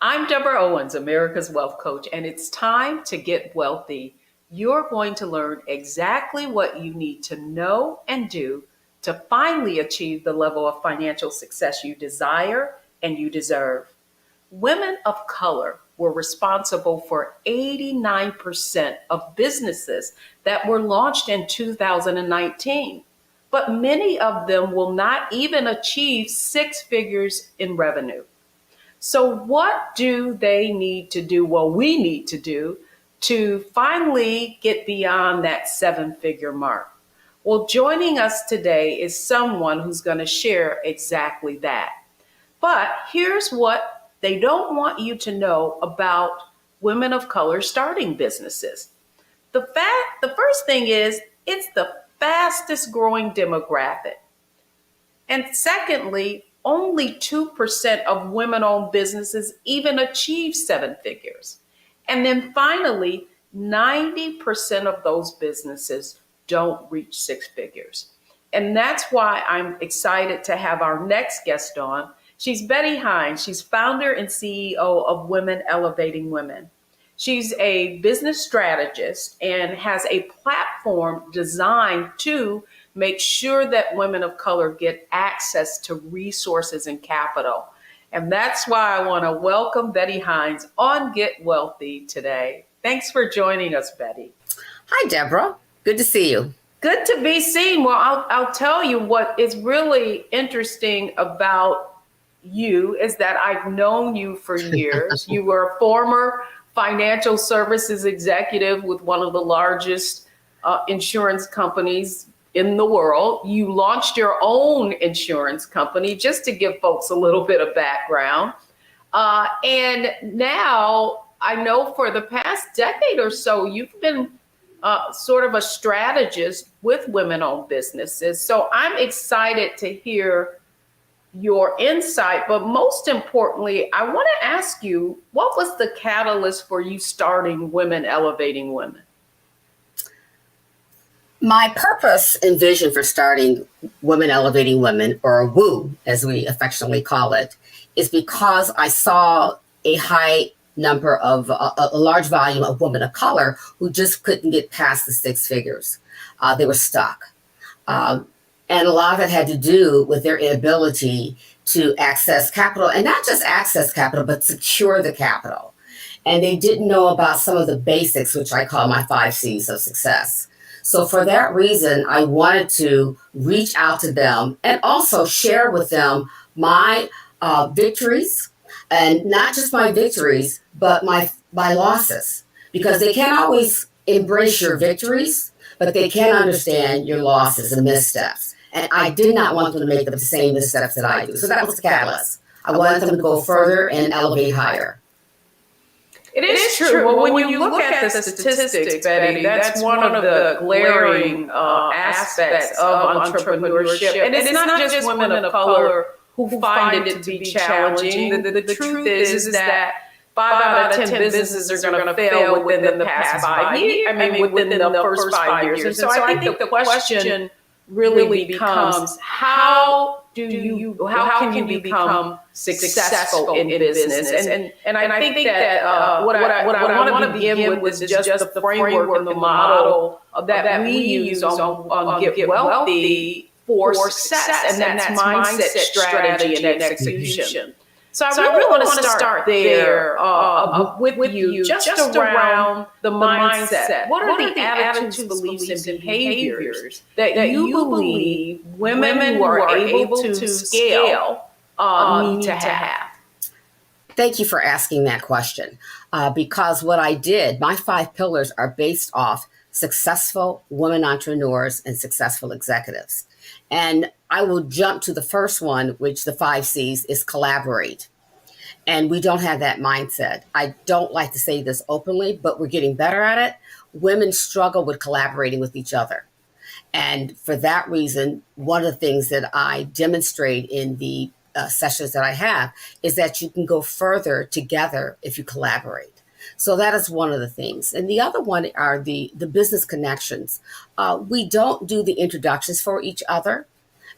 I'm Deborah Owens, America's Wealth Coach, and it's time to get wealthy. You're going to learn exactly what you need to know and do to finally achieve the level of financial success you desire and you deserve. Women of color were responsible for 89% of businesses that were launched in 2019, but many of them will not even achieve six figures in revenue. So, what do they need to do? Well, we need to do to finally get beyond that seven figure mark. Well, joining us today is someone who's going to share exactly that. But here's what they don't want you to know about women of color starting businesses. The first thing is it's the fastest growing demographic. And secondly, only 2% of women owned businesses even achieve seven figures. And then finally, 90% of those businesses don't reach six figures. And that's why I'm excited to have our next guest on. She's Betty Hines. She's founder and CEO of Women Elevating Women. She's a business strategist and has a platform designed to make sure that women of color get access to resources and capital. And that's why I want to welcome Betty Hines on Get Wealthy today. Thanks for joining us, Betty. Hi, Deborah. Good to see you. Good to be seen. Well, I'll tell you what is really interesting about you is that I've known you for years. You were a former financial services executive with one of the largest insurance companies in the world. You launched your own insurance company, just to give folks a little bit of background. And now I know for the past decade or so, you've been sort of a strategist with women-owned businesses. So I'm excited to hear your insight, but most importantly, I want to ask you, what was the catalyst for you starting Women Elevating Women? My purpose and vision for starting Women Elevating Women, or WOO, as we affectionately call it, is because I saw a high number of a large volume of women of color who just couldn't get past the six figures. They were stuck. And a lot of it had to do with their inability to access capital, and not just access capital, but secure the capital. And they didn't know about some of the basics, which I call my 5 C's of success. So for that reason, I wanted to reach out to them and also share with them my victories, and not just my victories, but my losses, because they can't always embrace your victories, but they can understand your losses and missteps. And I did not want them to make the same missteps that I do. So that was the catalyst. I wanted them to go further and elevate higher. It is true. Well, when you look at the statistics, Betty, that's one of the glaring aspects of entrepreneurship. And it's not just women of color who find it to be challenging. The truth is that 5 out of 10 businesses are going to fail within the past 5 years. Within the first 5 years. And so I think the question really becomes, how can you become successful in business? And I think that what I want to begin with is just the framework and the model that we use on Get Wealthy for success, and that's mindset, strategy, and execution. So I really want to start there with you, just around the mindset. What are the attitudes, beliefs, and behaviors that you believe women who are able to scale need to have? Thank you for asking that question, because what I did, my 5 pillars are based off successful women entrepreneurs and successful executives. And I will jump to the first one, which the 5 C's is collaborate. And we don't have that mindset. I don't like to say this openly, but we're getting better at it. Women struggle with collaborating with each other. And for that reason, one of the things that I demonstrate in the sessions that I have is that you can go further together if you collaborate. So that is one of the things. And the other one are the business connections. We don't do the introductions for each other.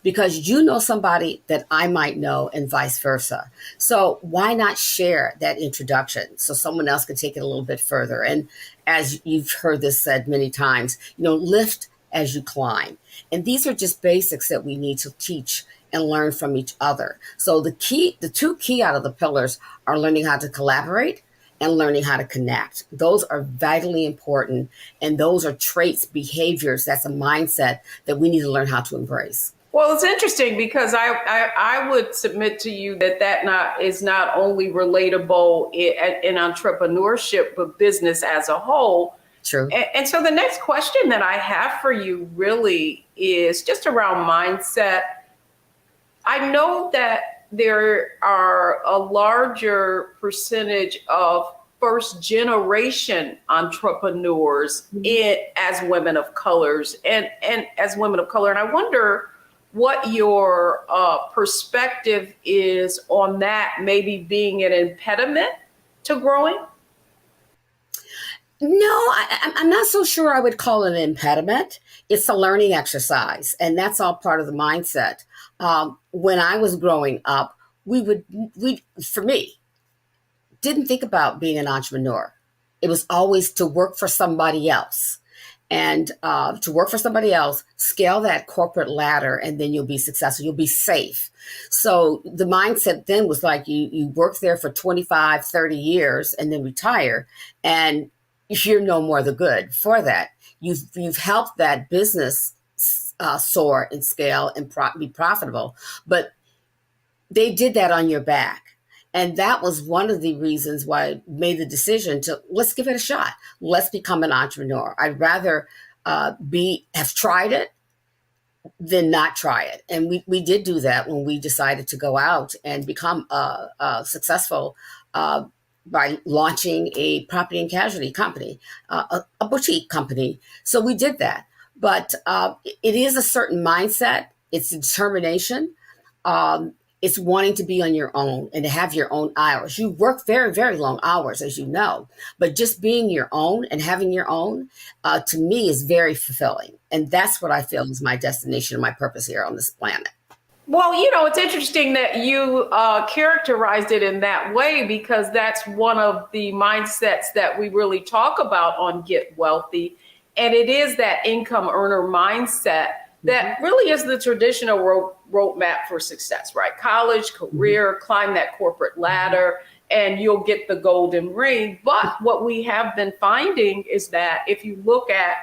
because you know somebody that I might know and vice versa. So why not share that introduction so someone else can take it a little bit further? And as you've heard this said many times, lift as you climb. And these are just basics that we need to teach and learn from each other. So the two key out of the pillars are learning how to collaborate and learning how to connect. Those are vitally important. And those are traits, behaviors. That's a mindset that we need to learn how to embrace. Well, it's interesting because I would submit to you that is not only relatable in entrepreneurship, but business as a whole. True. And so the next question that I have for you really is just around mindset. I know that there are a larger percentage of first generation entrepreneurs as women of colors and as women of color. And I wonder what your perspective is on that, maybe being an impediment to growing. No, I'm not so sure I would call it an impediment. It's a learning exercise, and that's all part of the mindset. When I was growing up, for me, didn't think about being an entrepreneur. It was always to work for somebody else. And to work for somebody else, scale that corporate ladder, and then you'll be successful. You'll be safe. So the mindset then was like you work there for 25, 30 years and then retire, and you're no more the good for that. You've helped that business soar and scale and be profitable, but they did that on your back. And that was one of the reasons why I made the decision to let's give it a shot. Let's become an entrepreneur. I'd rather have tried it than not try it. And we did do that when we decided to go out and become successful by launching a property and casualty company, a boutique company. So we did that. But it is a certain mindset. It's determination. It's wanting to be on your own and to have your own hours. You work very, very long hours, as you know, but just being your own and having your own, to me, is very fulfilling. And that's what I feel is my destination and my purpose here on this planet. Well, it's interesting that you characterized it in that way, because that's one of the mindsets that we really talk about on Get Wealthy. And it is that income earner mindset that really is the traditional roadmap for success, right? College, career, climb that corporate ladder, and you'll get the golden ring. But what we have been finding is that if you look at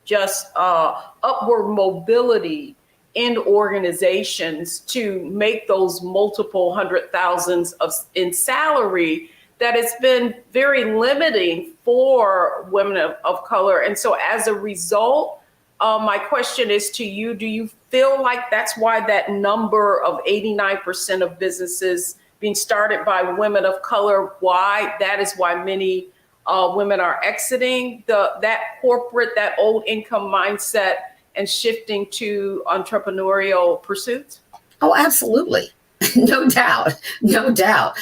just upward mobility in organizations to make those multiple hundred thousands in salary, that it's been very limiting for women of color. And so as a result, my question is to you, do you feel like that's why that number of 89% of businesses being started by women of color, that is why many women are exiting that old income mindset and shifting to entrepreneurial pursuits? Oh, absolutely. No doubt. No doubt.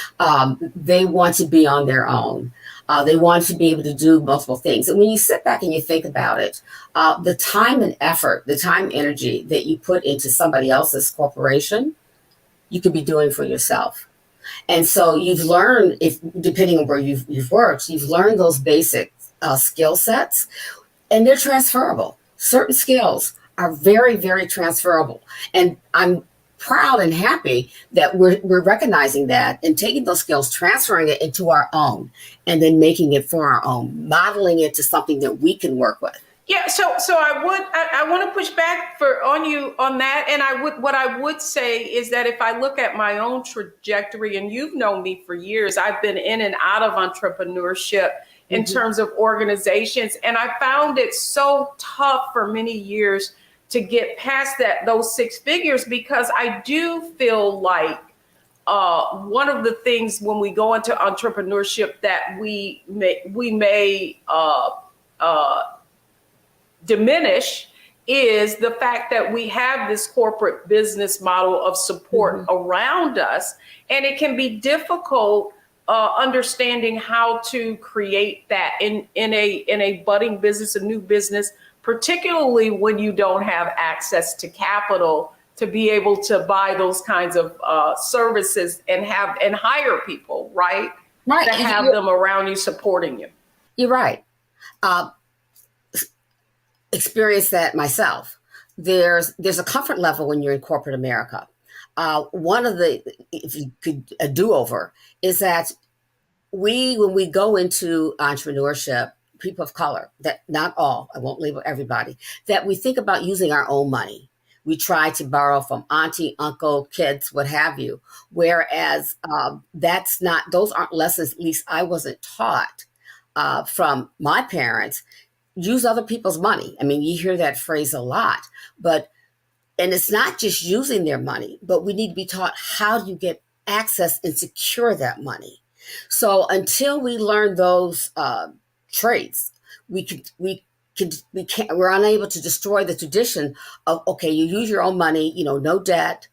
They want to be on their own. They want to be able to do multiple things. And when you sit back and you think about it, the time and effort, the time, energy that you put into somebody else's corporation, you could be doing for yourself. And so you've learned, depending on where you've worked, you've learned those basic skill sets, and they're transferable. Certain skills are very, very transferable. And I'm proud and happy that we're recognizing that and taking those skills, transferring it into our own, and then making it for our own, modeling it to something that we can work with. Yeah, so I want to push back on you on that. And what I would say is that if I look at my own trajectory, and you've known me for years, I've been in and out of entrepreneurship in terms of organizations. And I found it so tough for many years to get past those six figures, because I do feel like one of the things when we go into entrepreneurship that we may diminish is the fact that we have this corporate business model of support around us, and it can be difficult understanding how to create that in a budding business, a new business, particularly when you don't have access to capital to be able to buy those kinds of services and hire people, right? Right. To have them around you supporting you. You're right. Uh, Experience that myself. There's a comfort level when you're in corporate America. One of the, if you could, a do-over is that when we go into entrepreneurship, people of color, that not all, I won't label everybody, that we think about using our own money. We try to borrow from auntie, uncle, kids, what have you. Whereas that's not, those aren't lessons, at least I wasn't taught from my parents. Use other people's money. I mean, you hear that phrase a lot, and it's not just using their money, but we need to be taught how do you get access and secure that money. So until we learn those traits, we're unable to destroy the tradition of, okay, you use your own money, no debt,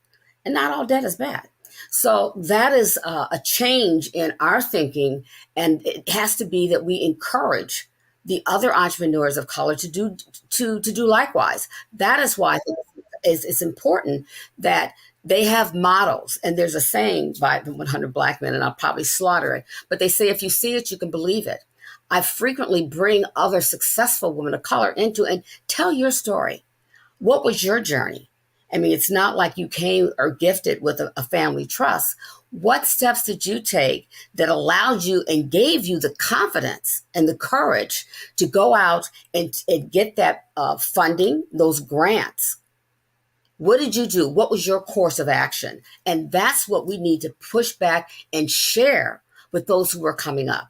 and not all debt is bad. So that is a change in our thinking, and it has to be that we encourage the other entrepreneurs of color to do likewise. That is why I think it's important that they have models. And there's a saying by the 100 Black Men, and I'll probably slaughter it, but they say, if you see it, you can believe it. I frequently bring other successful women of color into and tell your story. What was your journey? I mean, it's not like you came or gifted with a family trust. What steps did you take that allowed you and gave you the confidence and the courage to go out and get that funding, those grants? What did you do? What was your course of action? And that's what we need to push back and share with those who are coming up.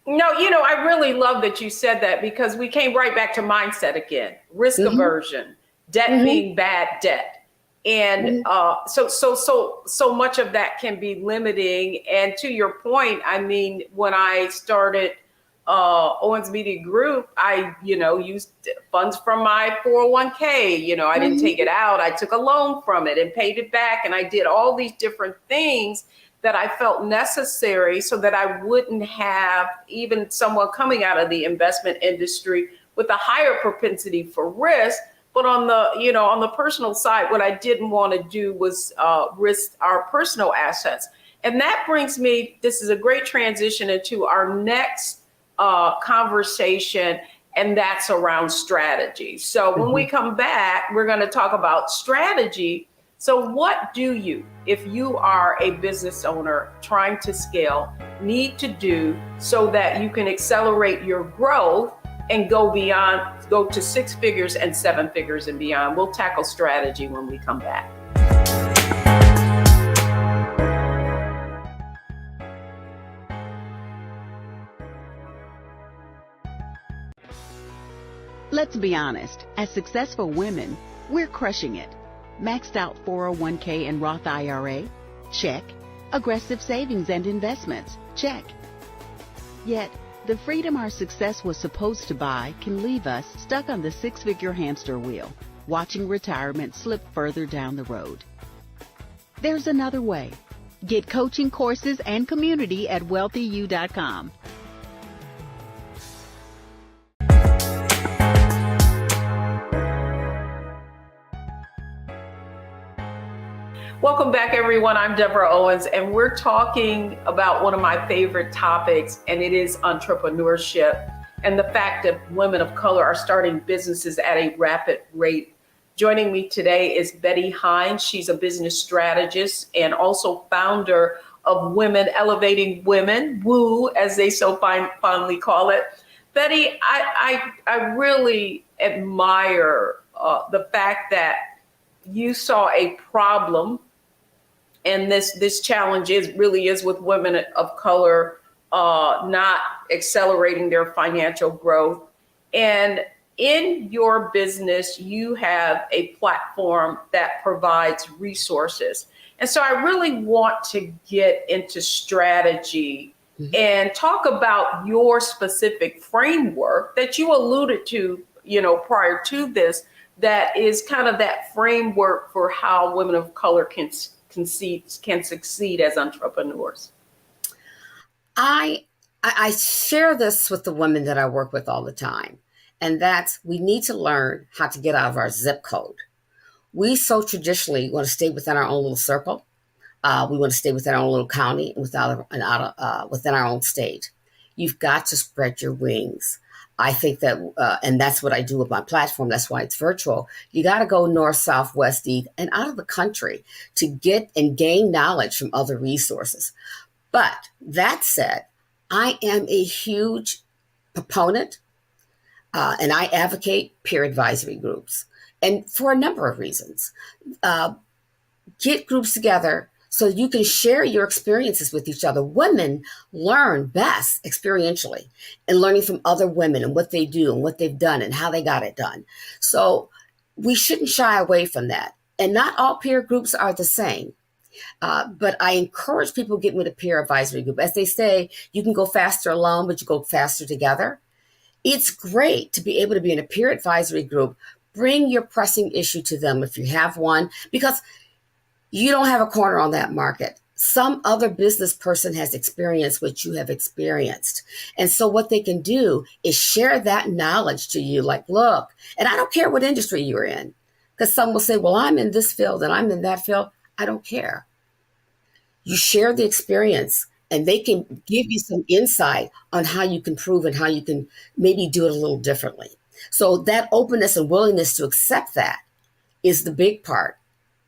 No, I really love that you said that, because we came right back to mindset again, risk aversion, debt being bad debt. And so much of that can be limiting. And to your point, I mean, when I started Owens Media Group, I, used funds from my 401k. I didn't take it out. I took a loan from it and paid it back. And I did all these different things that I felt necessary so that I wouldn't have even someone coming out of the investment industry with a higher propensity for risk. But on the personal side, what I didn't want to do was risk our personal assets. And that brings me, this is a great transition into our next conversation, and that's around strategy. So when we come back, we're going to talk about strategy. So what do you, if you are a business owner trying to scale, need to do so that you can accelerate your growth and go to 6 figures and 7 figures and beyond? We'll tackle strategy when we come back. Let's be honest, as successful women, we're crushing it. Maxed out 401k and Roth IRA? Check. Aggressive savings and investments? Check. Yet, the freedom our success was supposed to buy can leave us stuck on the 6-figure hamster wheel, watching retirement slip further down the road. There's another way. Get coaching courses and community at wealthyu.com. Welcome back, everyone. I'm Deborah Owens, and we're talking about one of my favorite topics, and it is entrepreneurship and the fact that women of color are starting businesses at a rapid rate. Joining me today is Betty Hines. She's a business strategist and also founder of Women Elevating Women, WOO, as they so fondly call it. Betty, I really admire the fact that you saw a problem. And this challenge really is with women of color not accelerating their financial growth. And in your business, you have a platform that provides resources. And so I really want to get into strategy and talk about your specific framework that you alluded to, prior to this, that is kind of that framework for how women of color can succeed as entrepreneurs. I share this with the women that I work with all the time, and that's we need to learn how to get out of our zip code. We so traditionally want to stay within our own little circle. We want to stay within our own little county and within our own state. You've got to spread your wings. I think that, and that's what I do with my platform. That's why it's virtual. You got to go north, south, west, east, and out of the country to get and gain knowledge from other resources. But that said, I am a huge proponent and I advocate peer advisory groups, and for a number of reasons. Get groups together so you can share your experiences with each other. Women learn best experientially and learning from other women and what they do and what they've done and how they got it done. So we shouldn't shy away from that. And not all peer groups are the same. But I encourage people getting with a peer advisory group. As they say, you can go faster alone, but you go faster together. It's great to be able to be in a peer advisory group. Bring your pressing issue to them if you have one, because you don't have a corner on that market. Some other business person has experienced what you have experienced. And so what they can do is share that knowledge to you. Like, look, and I don't care what industry you're in, because some will say, well, I'm in this field and I'm in that field. I don't care. You share the experience and they can give you some insight on how you can improve and how you can maybe do it a little differently. So that openness and willingness to accept that is the big part,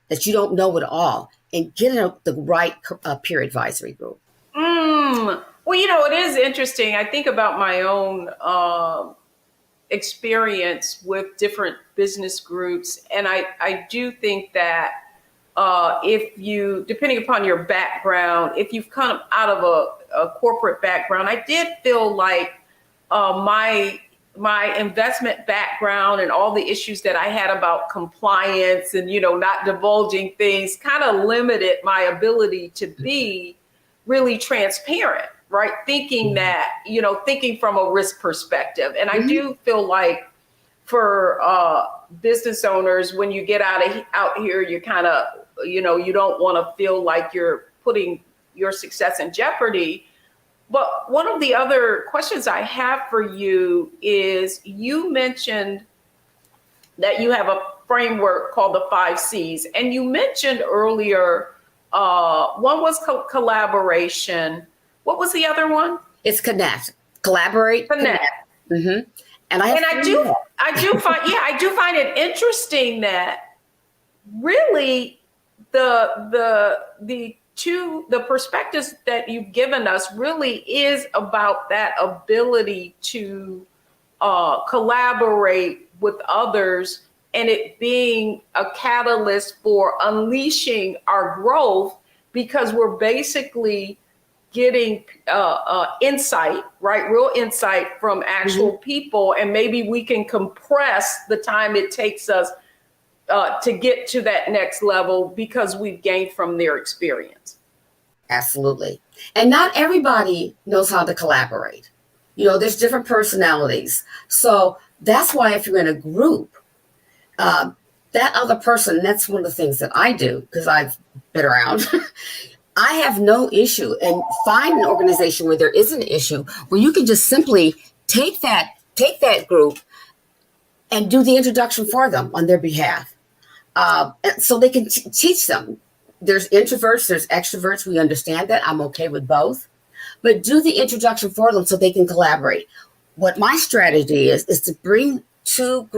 that you don't know it all, and get in the right peer advisory group. Well, it is interesting. I think about my own experience with different business groups. And I do think that if you, depending upon your background, if you've come out of a corporate background, I did feel like my investment background and all the issues that I had about compliance and, not divulging things kind of limited my ability to be really transparent, right? Thinking that, thinking from a risk perspective. And I do feel like for business owners, when you get out here, you kind of, you don't want to feel like you're putting your success in jeopardy. But one of the other questions I have for you is, you mentioned that you have a framework called the 5 C's. And you mentioned earlier, one was collaboration. What was the other one? It's connect, collaborate, connect. Mm-hmm. And I do find it interesting that really the perspectives that you've given us really is about that ability to collaborate with others, and it being a catalyst for unleashing our growth, because we're basically getting insight, right? Real insight from actual people. And maybe we can compress the time it takes us to get to that next level because we've gained from their experience. Absolutely. And not everybody knows how to collaborate. There's different personalities. So that's why if you're in a group, that other person, that's one of the things that I do, because I've been around. I have no issue, and find an organization where there is an issue where you can just simply take that group and do the introduction for them on their behalf. So they can teach them. There's introverts, there's extroverts. We understand that. I'm okay with both. But do the introduction for them so they can collaborate. What my strategy is to bring two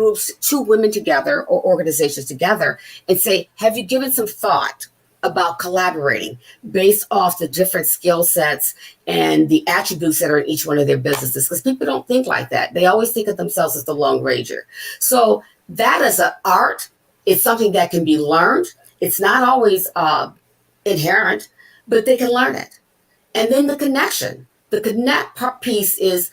women together or organizations together and say, have you given some thought about collaborating based off the different skill sets and the attributes that are in each one of their businesses? Because people don't think like that. They always think of themselves as the Lone Ranger. So that is an art. It's something that can be learned. It's not always inherent, but they can learn it. And then the connection. The connect piece is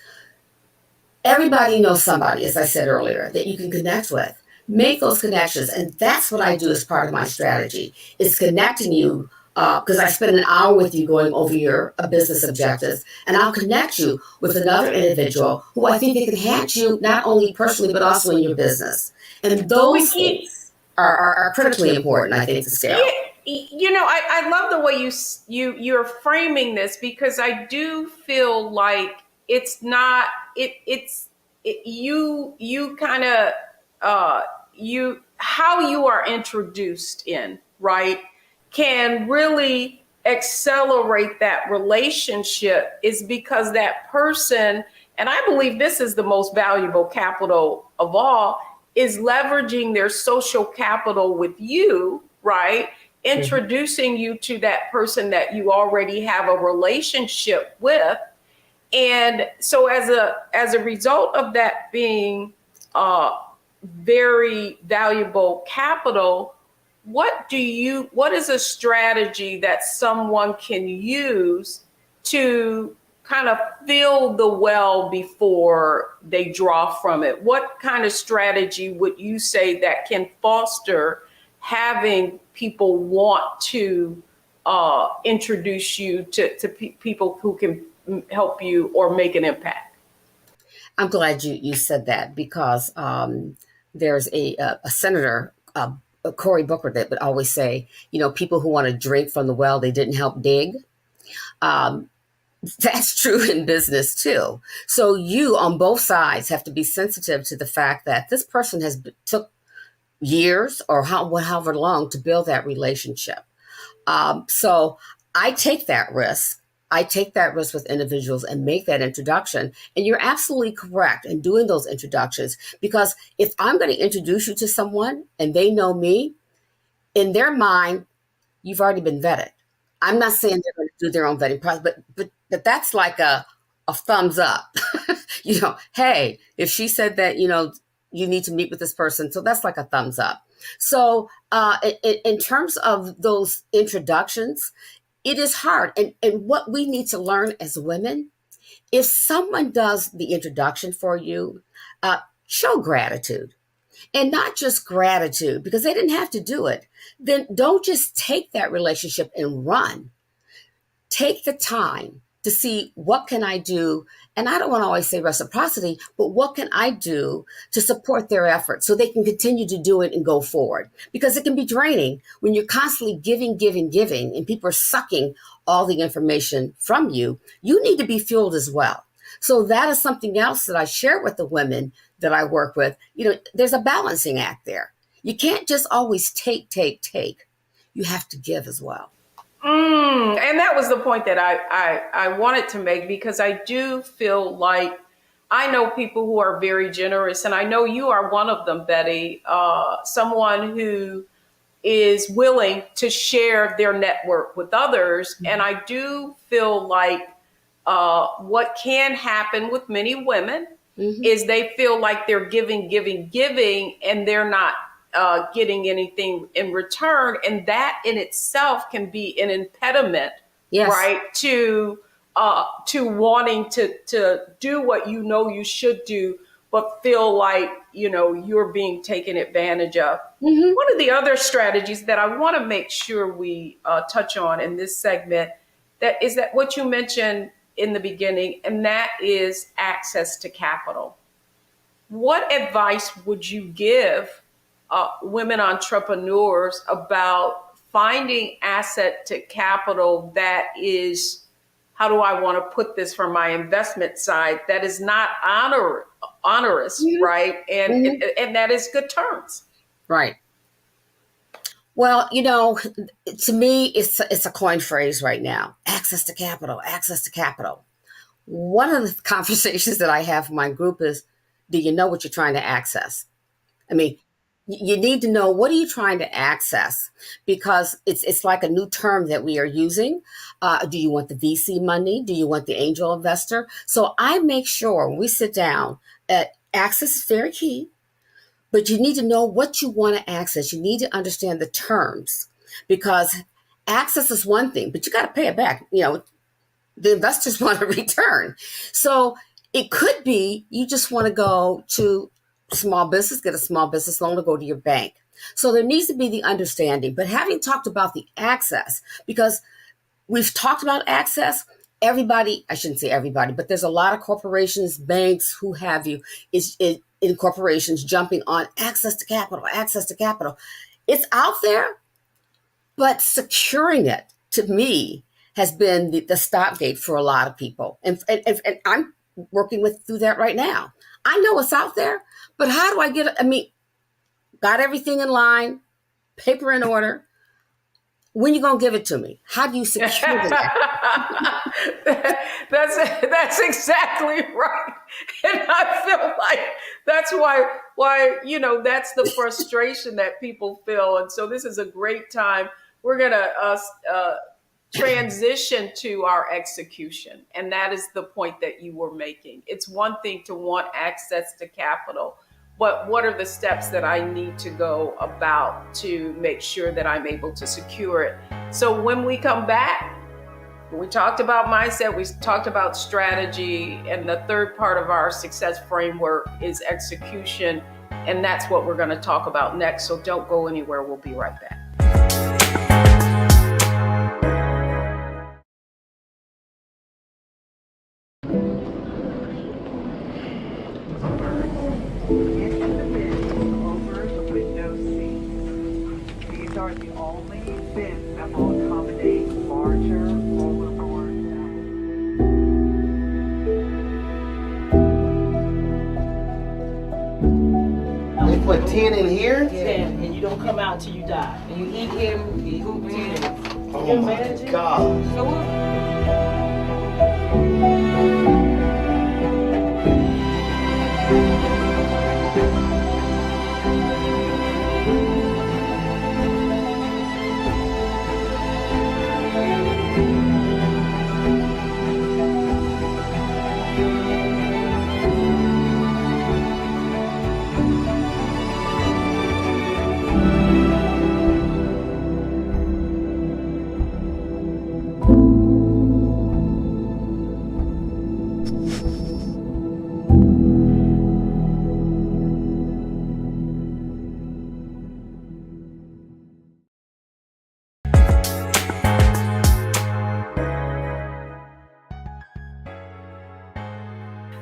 everybody knows somebody, as I said earlier, that you can connect with. Make those connections. And that's what I do as part of my strategy, is connecting you, because I spend an hour with you going over your business objectives, and I'll connect you with another individual who I think they can enhance you not only personally, but also in your business. And those things are critically important, I think, to scale. I love the way you're framing this, because I do feel like it's not, you kind of, how you are introduced in, right, can really accelerate that relationship, is because that person, and I believe this is the most valuable capital of all, is leveraging their social capital with you, right? Introducing you to that person that you already have a relationship with. And so as a result of that being very valuable capital, what is a strategy that someone can use to kind of fill the well before they draw from it? What kind of strategy would you say that can foster having people want to introduce you to people who can help you or make an impact? I'm glad you said that, because there's a senator, Cory Booker, that would always say, people who want to drink from the well they didn't help dig. That's true in business too. So you on both sides have to be sensitive to the fact that this person took years or however long to build that relationship. So I take that risk. I take that risk with individuals and make that introduction. And you're absolutely correct in doing those introductions, because if I'm going to introduce you to someone and they know me, in their mind, you've already been vetted. I'm not saying they're going to do their own vetting process, but that's like a thumbs up. Hey, if she said that, you need to meet with this person, so that's like a thumbs up. So in terms of those introductions, it is hard. And what we need to learn as women, if someone does the introduction for you, show gratitude. And not just gratitude, because they didn't have to do it. Then don't just take that relationship and run. Take the time to see, what can I do? And I don't want to always say reciprocity, but what can I do to support their efforts so they can continue to do it and go forward? Because it can be draining when you're constantly giving, and people are sucking all the information from you. You need to be fueled as well. So that is something else that I share with the women that I work with. There's a balancing act there. You can't just always take. You have to give as well. And that was the point that I wanted to make, because I do feel like I know people who are very generous, and I know you are one of them, Betty, someone who is willing to share their network with others. And I do feel like what can happen with many women is they feel like they're giving, and they're not getting anything in return. And that in itself can be an impediment, Yes. right, to wanting to do what you should do, but feel like, you're being taken advantage of. One of the other strategies that I want to make sure we touch on in this segment, that is that what you mentioned in the beginning, and that is access to capital. What advice would you give women entrepreneurs about finding asset to capital that is, how do I want to put this from my investment side, that is not onerous, right? And that is good terms. Right. Well, to me, it's a coined phrase right now. Access to capital, access to capital. One of the conversations that I have with my group is, do you know what you're trying to access? I mean, you need to know, what are you trying to access? Because it's like a new term that we are using. Do you want the VC money? Do you want the angel investor? So I make sure when we sit down, access is very key, but you need to know what you want to access. You need to understand the terms, because access is one thing, but you got to pay it back. The investors want a return. So it could be you just want to go to small business, get a small business loan, to go to your bank. So there needs to be the understanding. But having talked about the access, because we've talked about access, everybody, I shouldn't say everybody, but there's a lot of corporations, banks, who have you, in corporations jumping on access to capital, access to capital. It's out there, but securing it, to me, has been the stopgate for a lot of people. And I'm working through that right now. I know it's out there, but how do I get it? I mean, got everything in line, paper in order. When you gonna give it to me? How do you secure that? That's exactly right, and I feel like that's why that's the frustration that people feel, and so this is a great time. We're gonna transition to our execution, and that is the point that you were making. It's one thing to want access to capital, but what are the steps that I need to go about to make sure that I'm able to secure it? So when we come back, we talked about mindset, we talked about strategy, and the third part of our success framework is execution, and that's what we're going to talk about next. So don't go anywhere. We'll be right back. Are the only bins that will accommodate larger rollerboards. They put 10 in here? 10, and you don't come out till you die. And you eat him, you hoop him. Oh my God.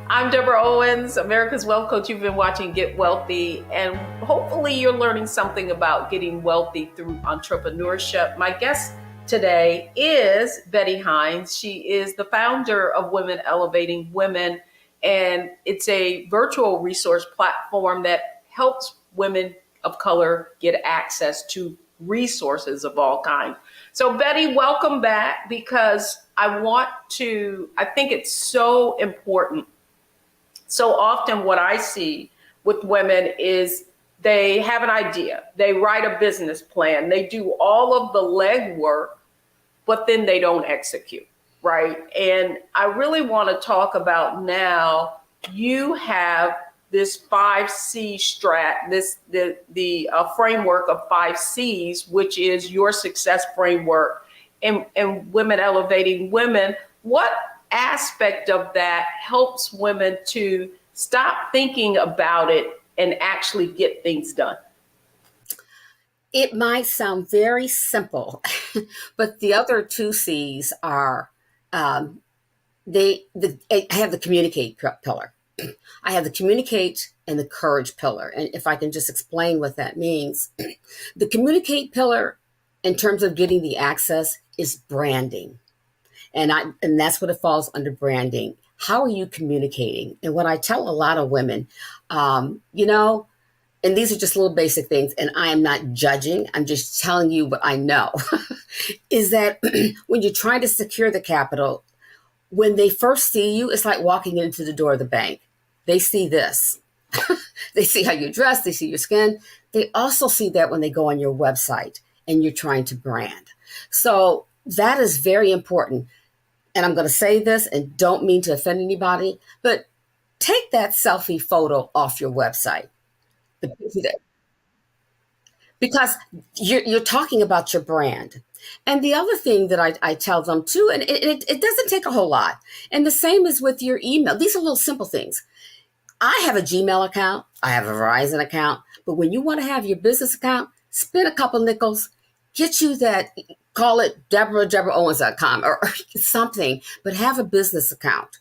I'm Deborah Owens, America's Wealth Coach. You've been watching Get Wealthy, and hopefully you're learning something about getting wealthy through entrepreneurship. My guest today is Betty Hines. She is the founder of Women Elevating Women, and it's a virtual resource platform that helps women of color get access to resources of all kinds. So Betty, welcome back, because I think it's so important. So often what I see with women is they have an idea, they write a business plan, they do all of the legwork, but then they don't execute, right? And I really want to talk about now, you have this 5C strat, the framework of 5 C's, which is your success framework and Women Elevating Women. What aspect of that helps women to stop thinking about it and actually get things done? It might sound very simple, but the other 2 C's are I have the communicate pillar. I have the communicate and the courage pillar. And if I can just explain what that means, the communicate pillar in terms of getting the access is branding. And that's what it falls under, branding. How are you communicating? And what I tell a lot of women, and these are just little basic things, and I am not judging, I'm just telling you what I know, is that when you're trying to secure the capital, when they first see you, it's like walking into the door of the bank. They see this. They see how you dress, they see your skin. They also see that when they go on your website and you're trying to brand. So that is very important. And I'm going to say this and don't mean to offend anybody, but take that selfie photo off your website. Because you're talking about your brand. And the other thing that I tell them too, and it doesn't take a whole lot. And the same is with your email. These are little simple things. I have a Gmail account. I have a Verizon account. But when you want to have your business account, spend a couple nickels, get you that, call it DeborahOwens.com or something, but have a business account.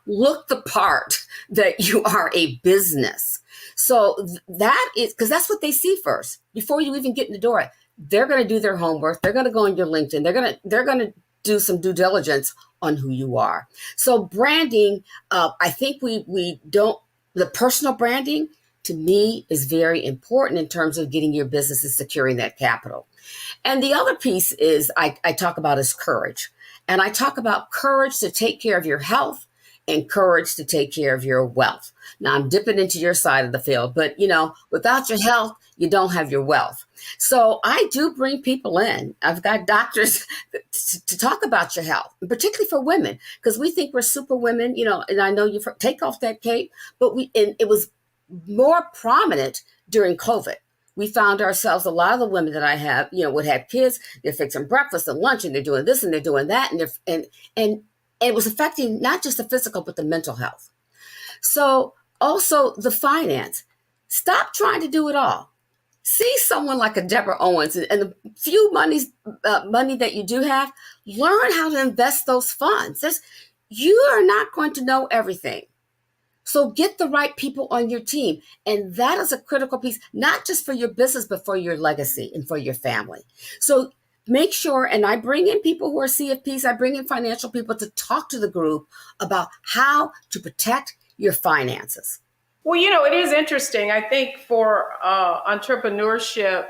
Look the part that you are a business. So that is, because that's what they see first. Before you even get in the door, they're going to do their homework. They're going to go on your LinkedIn. They're going to do some due diligence on who you are. So branding, I think we don't, the personal branding to me is very important in terms of getting your business and securing that capital. And the other piece is I talk about is courage. And I talk about courage to take care of your health and courage to take care of your wealth. Now I'm dipping into your side of the field, but without your health, you don't have your wealth. So I do bring people in. I've got doctors to talk about your health, particularly for women, because we think we're super women, and I know you take off that cape, but it was more prominent during COVID. We found ourselves, a lot of the women that I have, would have kids, they're fixing breakfast and lunch and they're doing this and they're doing that. And it was affecting not just the physical, but the mental health. So also the finance, stop trying to do it all. See someone like a Deborah Owens and the few money that you do have, learn how to invest those funds. You are not going to know everything. So get the right people on your team. And that is a critical piece, not just for your business, but for your legacy and for your family. So make sure, and I bring in people who are CFPs, I bring in financial people to talk to the group about how to protect your finances. Well, it is interesting. I think for entrepreneurship,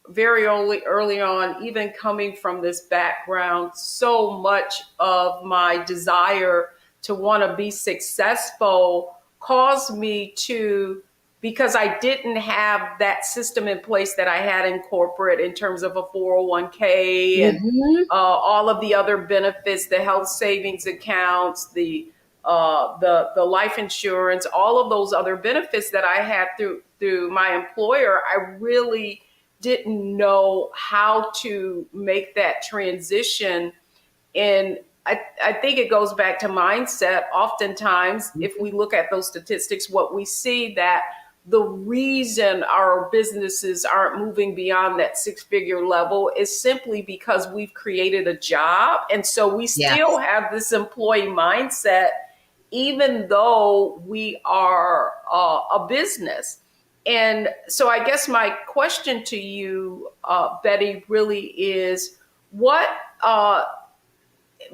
very early on, even coming from this background, so much of my desire to want to be successful caused me to, because I didn't have that system in place that I had in corporate in terms of a 401k and all of the other benefits, the health savings accounts, the life insurance, all of those other benefits that I had through my employer. I really didn't know how to make that transition. And I think it goes back to mindset. Oftentimes, if we look at those statistics, what we see that the reason our businesses aren't moving beyond that 6-figure level is simply because we've created a job. And so we still have this employee mindset, even though we are a business. And so I guess my question to you, Betty, really is what,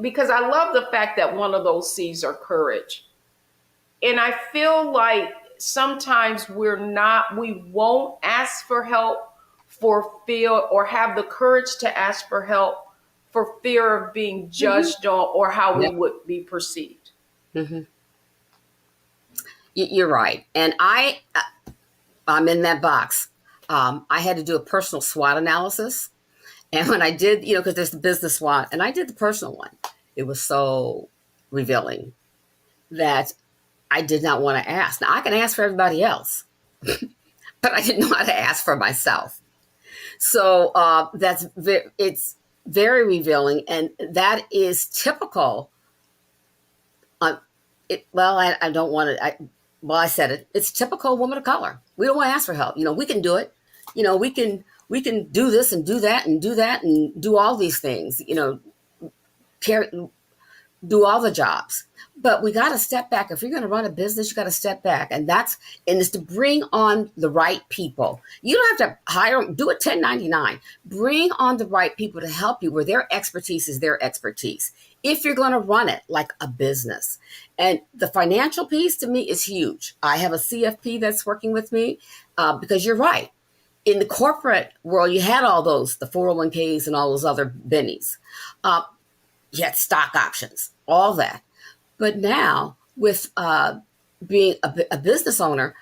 because I love the fact that one of those C's are courage. And I feel like sometimes we won't ask for help for fear, or have the courage to ask for help for fear of being judged on or how we would be perceived. Mm-hmm. You're right. And I'm in that box. I had to do a personal SWOT analysis. And when I did, because there's the business SWOT, and I did the personal one, it was so revealing that I did not want to ask. Now, I can ask for everybody else, but I didn't know how to ask for myself. So it's very revealing, and that is typical. I don't want to. I said it. It's typical woman of color. We don't want to ask for help. We can do it. We can do this and do that and do that and do all these things. Do all the jobs. But we got to step back. If you're going to run a business, you got to step back. And it's to bring on the right people. You don't have to hire them, do a 1099. Bring on the right people to help you where their expertise is their expertise. If you're going to run it like a business. And the financial piece to me is huge. I have a CFP that's working with me because you're right. In the corporate world, you had all those, the 401ks and all those other bennies. You had stock options, all that. But now with being a business owner,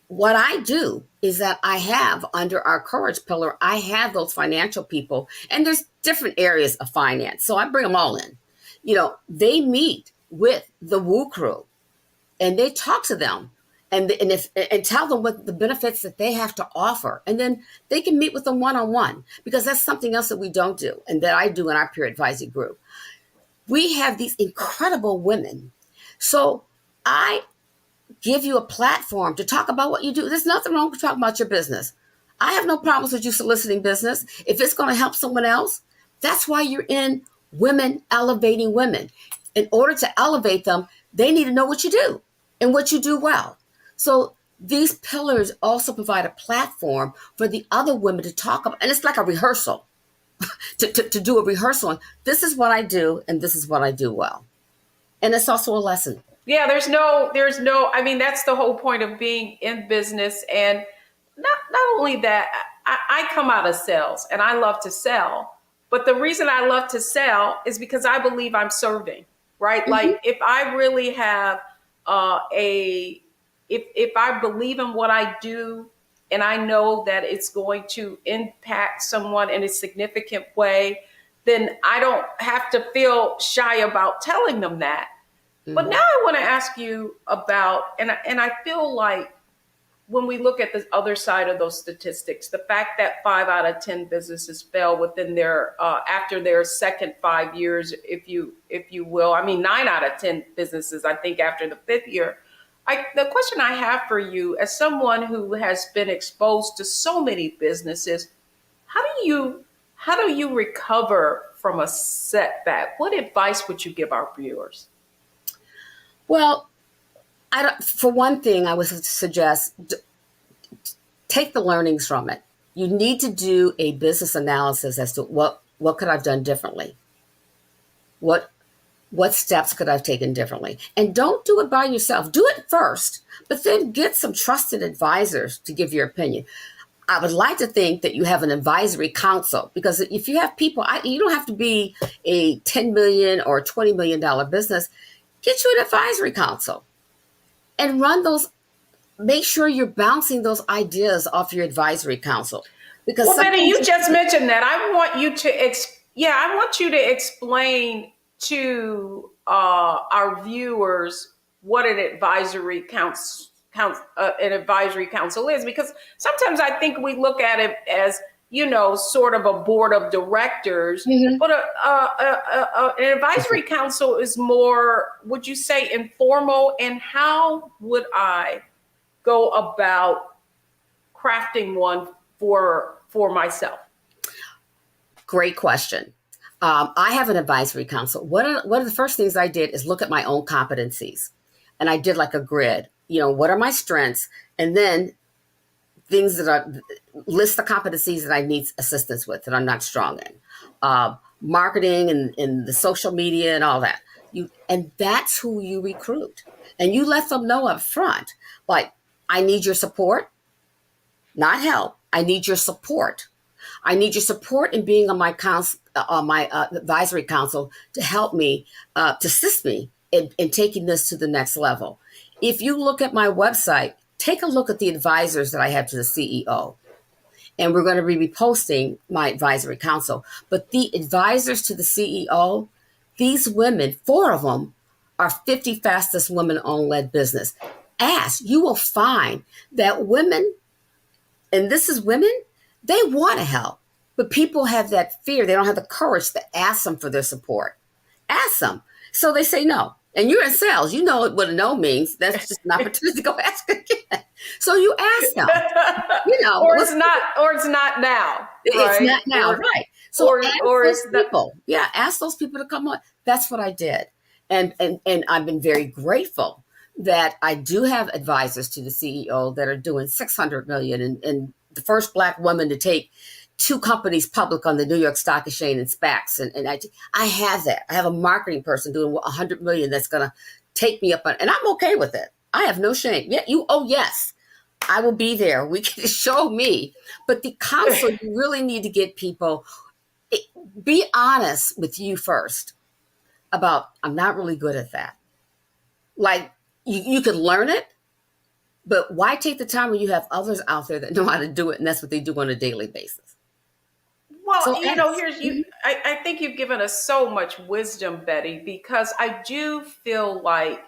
what I do is that I have under our courage pillar, I have those financial people, and there's different areas of finance. So I bring them all in. They meet with the Woo crew and they talk to them and tell them what the benefits that they have to offer. And then they can meet with them one-on-one, because that's something else that we don't do and that I do in our peer advisory group. We have these incredible women. So I give you a platform to talk about what you do. There's nothing wrong with talking about your business. I have no problems with you soliciting business. If it's going to help someone else, that's why you're in Women Elevating Women. In order to elevate them, they need to know what you do and what you do well. So these pillars also provide a platform for the other women to talk about. And it's like a rehearsal. To do a rehearsal on, this is what I do and this is what I do well. And it's also a lesson. Yeah, I mean, that's the whole point of being in business. And not only that, I come out of sales and I love to sell. But the reason I love to sell is because I believe I'm serving, right? Mm-hmm. Like if I really have if I believe in what I do and I know that it's going to impact someone in a significant way, then I don't have to feel shy about telling them that. But now I want to ask you about, and I feel like when we look at the other side of those statistics, the fact that 5 out of 10 businesses fail within their after their second 5 years, if you will. I mean, 9 out of 10 businesses, I think, after the 5th year. The question I have for you, as someone who has been exposed to so many businesses, how do you recover from a setback? What advice would you give our viewers? Well, for one thing, I would suggest take the learnings from it. You need to do a business analysis as to what could I have done differently? What steps could I have taken differently? And don't do it by yourself. Do it first, but then get some trusted advisors to give your opinion. I would like to think that you have an advisory council, because if you have people, you don't have to be a $10 million or $20 million business. Get you an advisory council and run those. Make sure you're bouncing those ideas off your advisory council. Because well, Betty, you just mentioned that. I want you to explain to our viewers what an advisory council is, because sometimes I think we look at it as, sort of a board of directors, but an advisory council is more, would you say, informal? And how would I go about crafting one for myself? Great question. I have an advisory council. One of the first things I did is look at my own competencies, and I did like a grid. What are my strengths, and then things list the competencies that I need assistance with that I'm not strong in. Marketing and the social media and all that. And that's who you recruit, and you let them know up front, like, I need your support, not help. I need your support. I need your support in being on my advisory council to help me, to assist me in taking this to the next level. If you look at my website, take a look at the advisors that I have to the CEO. And we're going to be reposting my advisory council. But the advisors to the CEO, these women, 4 of them, are 50 fastest women-owned led business. You will find that women, and this is women, they want to help, but people have that fear. They don't have the courage to ask them for their support. Ask them. So they say no. And you're in sales. You know what a no means. That's just an opportunity to go ask again. So you ask them. Or it's not now. It's right? not now, right. So ask those people. Not. Yeah, ask those people to come on. That's what I did. And I've been very grateful that I do have advisors to the CEO that are doing $600 million, and the first Black woman to take 2 companies public on the New York Stock Exchange and SPACs. And I have that. I have a marketing person doing $100 million that's going to take me up on, and I'm okay with it. I have no shame. Yeah, yes, I will be there. We can show me. But the council, you really need to get people, be honest with you first about, I'm not really good at that. Like, you could learn it, but why take the time when you have others out there that know how to do it, and that's what they do on a daily basis? Well, I think you've given us so much wisdom, Betty, because I do feel like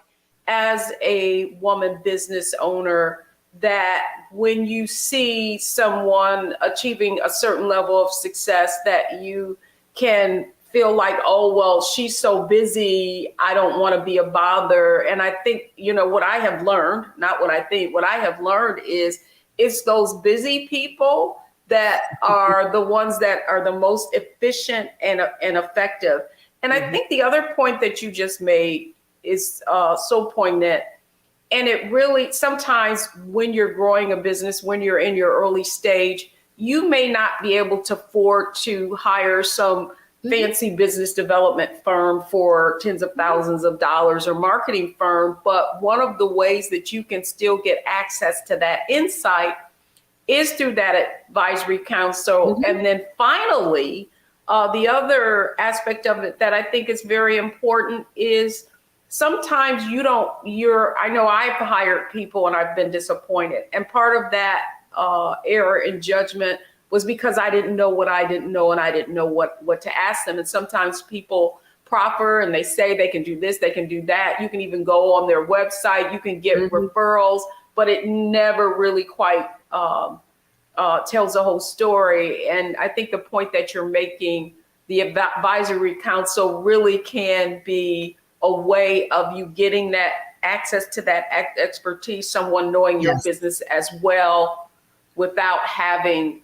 as a woman business owner, that when you see someone achieving a certain level of success, that you can feel like, oh, well, she's so busy, I don't want to be a bother. And I think, what I have learned, not what I think, what I have learned is it's those busy people that are the ones that are the most efficient and effective. And I think the other point that you just made is so poignant. And it really, sometimes when you're growing a business, when you're in your early stage, you may not be able to afford to hire some fancy business development firm for tens of thousands of dollars or marketing firm. But one of the ways that you can still get access to that insight is through that advisory council. And then finally, the other aspect of it that I think is very important is sometimes I know I've hired people and I've been disappointed. And part of that error in judgment was because I didn't know what I didn't know, and I didn't know what to ask them. And sometimes people proffer and they say they can do this, they can do that. You can even go on their website, you can get referrals, but it never really quite tells the whole story. And I think the point that you're making, the advisory council really can be a way of you getting that access to that expertise, someone knowing your business as well, without having,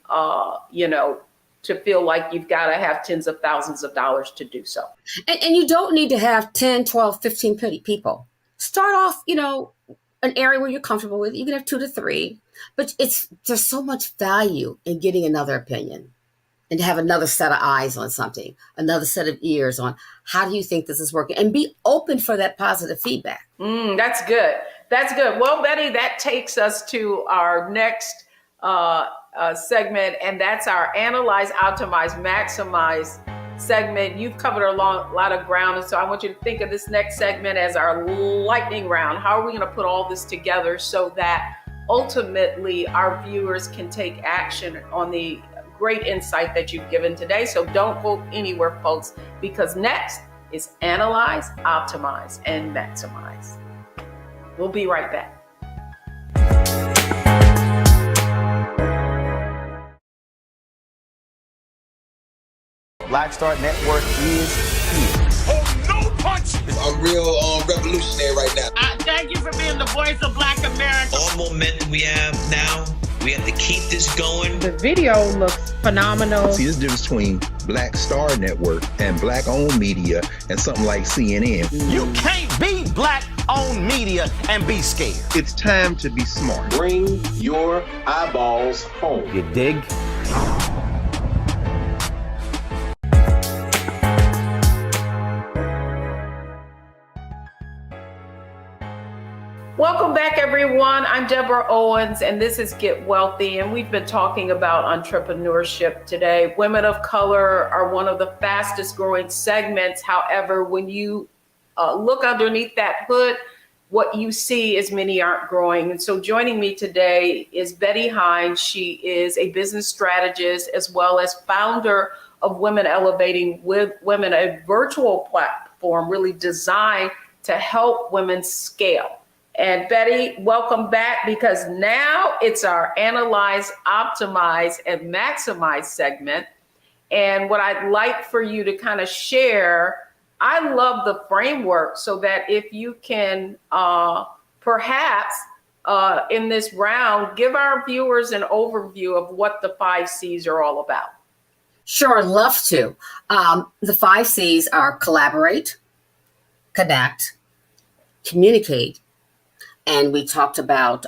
to feel like you've got to have tens of thousands of dollars to do so. And you don't need to have 10, 12, 15 people. Start off, an area where you're comfortable with. You can have 2 to 3, but there's so much value in getting another opinion and to have another set of eyes on something, another set of ears on how do you think this is working, and be open for that positive feedback. That's good. That's good. Well, Betty, that takes us to our next segment, and that's our Analyze, Optimize, Maximize segment. You've covered a lot of ground, and so I want you to think of this next segment as our lightning round. How are we going to put all this together so that ultimately our viewers can take action on the great insight that you've given today? So don't go anywhere, folks, because next is Analyze, Optimize, and Maximize. We'll be right back. Black Star Network is here. Oh, no punch! I'm real revolutionary right now. Thank you for being the voice of Black America. All momentum we have now, we have to keep this going. The video looks phenomenal. See, there's a difference between Black Star Network and Black-owned media and something like CNN. You can't be Black-owned media and be scared. It's time to be smart. Bring your eyeballs home. You dig? Welcome back, everyone. I'm Deborah Owens, and this is Get Wealthy, and we've been talking about entrepreneurship today. Women of color are one of the fastest growing segments. However, when you look underneath that hood, what you see is many aren't growing. And so joining me today is Betty Hines. She is a business strategist as well as founder of Women Elevating with Women, a virtual platform really designed to help women scale. And Betty, welcome back, because now it's our Analyze, Optimize, and Maximize segment. And what I'd like for you to kind of share, I love the framework, so that if you can perhaps in this round, give our viewers an overview of what the 5 C's are all about. Sure, love to. The 5 C's are collaborate, connect, communicate, and we talked about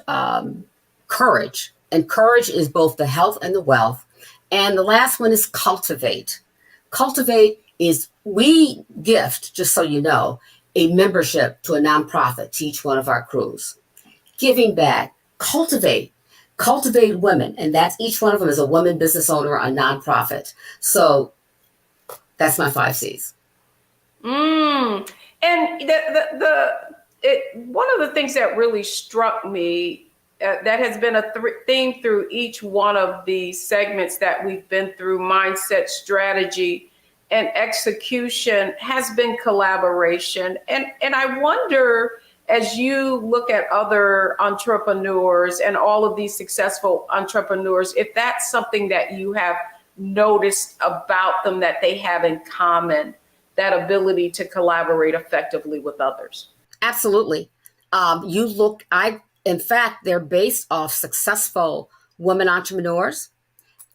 courage. And courage is both the health and the wealth. And the last one is cultivate. Cultivate is we gift, just so you know, a membership to a nonprofit to each one of our crews. Giving back, cultivate women. And that's each one of them is a woman business owner, a nonprofit. So that's my 5 C's. And one of the things that really struck me that has been a theme through each one of the segments that we've been through, mindset, strategy, and execution, has been collaboration. And I wonder, as you look at other entrepreneurs and all of these successful entrepreneurs, if that's something that you have noticed about them that they have in common, that ability to collaborate effectively with others. Absolutely. In fact, they're based off successful women entrepreneurs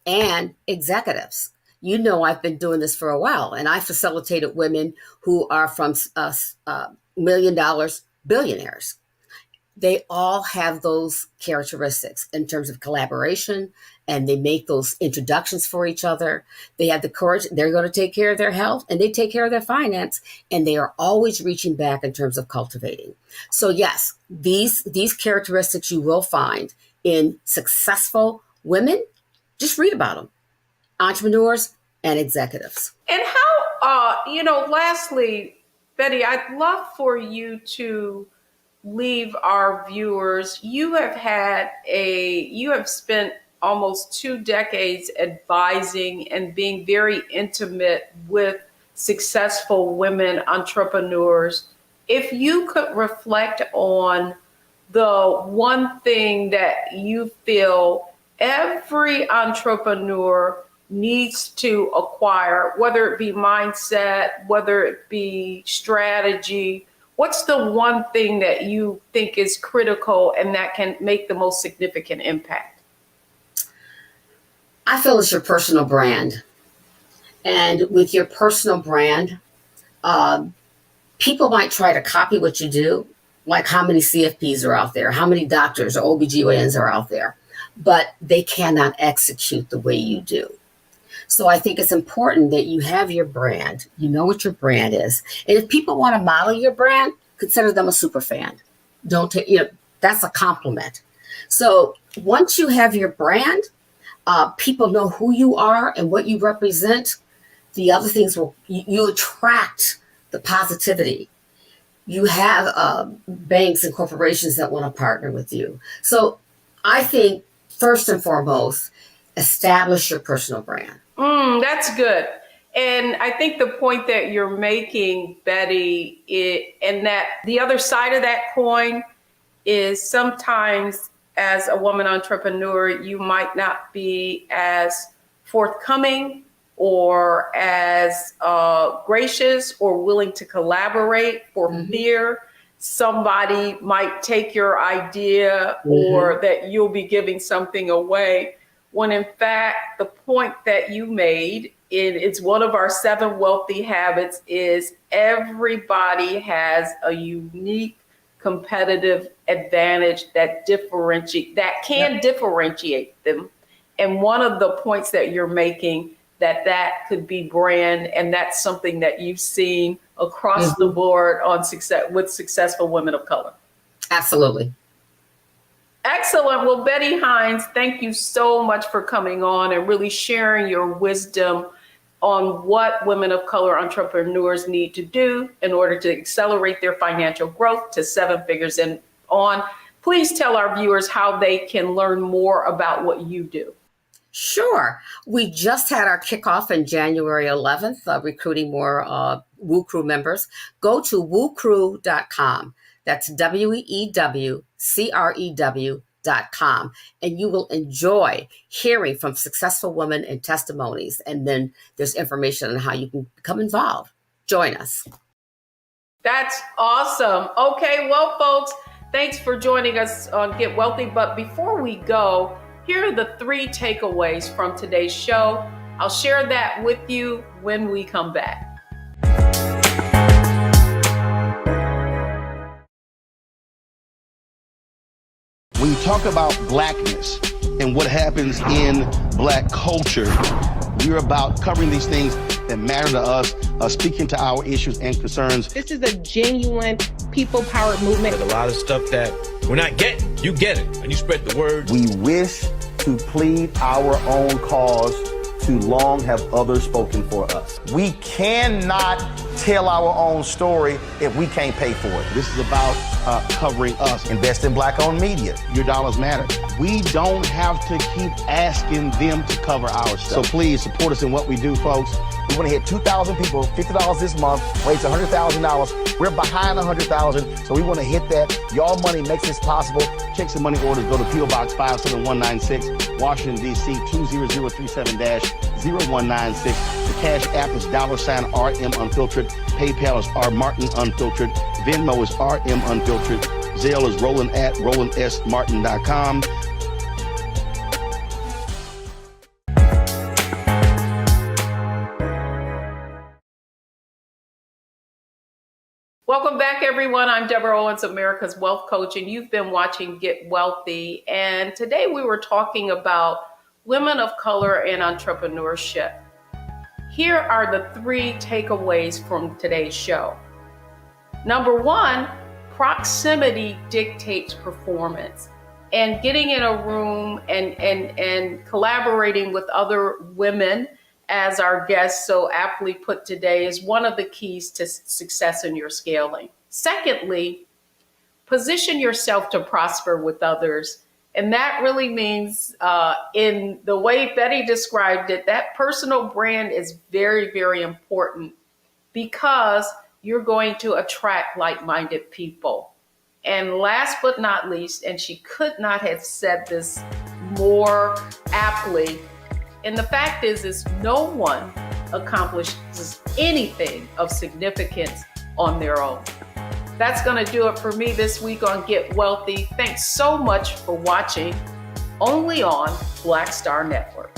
and executives. You know, I've been doing this for a while, and I facilitated women who are from $1 million billionaires. they all have those characteristics in terms of collaboration, and they make those introductions for each other. They have the courage. They're going to take care of their health, and they take care of their finance, and they are always reaching back in terms of cultivating. So yes, these characteristics you will find in successful women. Just read about them, entrepreneurs and executives. And lastly, Betty, I'd love for you to leave our viewers. You have spent almost 2 decades advising and being very intimate with successful women entrepreneurs. If you could reflect on the one thing that you feel every entrepreneur needs to acquire, whether it be mindset, whether it be strategy, what's the one thing that you think is critical and that can make the most significant impact? I feel it's your personal brand. And with your personal brand, people might try to copy what you do, like how many CFPs are out there, how many doctors or OBGYNs are out there, but they cannot execute the way you do. So I think it's important that you have your brand, you know what your brand is. And if people want to model your brand, consider them a super fan. Don't take, that's a compliment. So once you have your brand, people know who you are and what you represent. The other things you attract the positivity. You have banks and corporations that want to partner with you. So I think first and foremost, establish your personal brand. That's good. And I think the point that you're making, Betty, and that the other side of that coin is sometimes as a woman entrepreneur, you might not be as forthcoming or as gracious or willing to collaborate for fear somebody might take your idea or that you'll be giving something away. When in fact, the point that you made, it's one of our 7 wealthy habits, is everybody has a unique competitive advantage that can differentiate them. And one of the points that you're making, that could be brand, and that's something that you've seen across the board on with successful women of color. Absolutely. Excellent. Well, Betty Hines, thank you so much for coming on and really sharing your wisdom on what women of color entrepreneurs need to do in order to accelerate their financial growth to 7 figures and on. Please tell our viewers how they can learn more about what you do. Sure. We just had our kickoff on January 11th, recruiting more Woo Crew members. Go to woocrew.com. That's WEWCREW.com. And you will enjoy hearing from successful women and testimonies. And then there's information on how you can become involved. Join us. That's awesome. Okay, well, folks, thanks for joining us on Get Wealthy. But before we go, here are the 3 takeaways from today's show. I'll share that with you when we come back. When you talk about blackness and what happens in black culture, we're about covering these things that matter to us, speaking to our issues and concerns. This is a genuine people-powered movement. There's a lot of stuff that we're not getting. You get it, and you spread the word. We wish to plead our own cause. Too long have others spoken for us. We cannot tell our own story if we can't pay for it. This is about covering us. Invest in black-owned media. Your dollars matter. We don't have to keep asking them to cover our stuff. So please support us in what we do, folks. We want to hit 2,000 people, $50 this month, raise $100,000. We're behind 100,000, so we want to hit that. Y'all money makes this possible. Checks and money orders go to P.O. Box 57196, Washington, D.C. 20037-0196. The Cash App is $RM Unfiltered. PayPal is R Martin Unfiltered. Venmo is RM Unfiltered. Zelle is Roland at RolandSMartin.com. Welcome back back, everyone. I'm Deborah Owens, America's Wealth Coach, and you've been watching Get Wealthy. And today we were talking about women of color and entrepreneurship. Here are the 3 takeaways from today's show. Number 1, proximity dictates performance. And getting in a room and collaborating with other women, as our guest so aptly put today, is one of the keys to success in your scaling. Secondly, position yourself to prosper with others. And that really means, in the way Betty described it, that personal brand is very, very important because you're going to attract like-minded people. And last but not least, and she could not have said this more aptly, and the fact is no one accomplishes anything of significance on their own. That's going to do it for me this week on Get Wealthy. Thanks so much for watching, only on Black Star Network.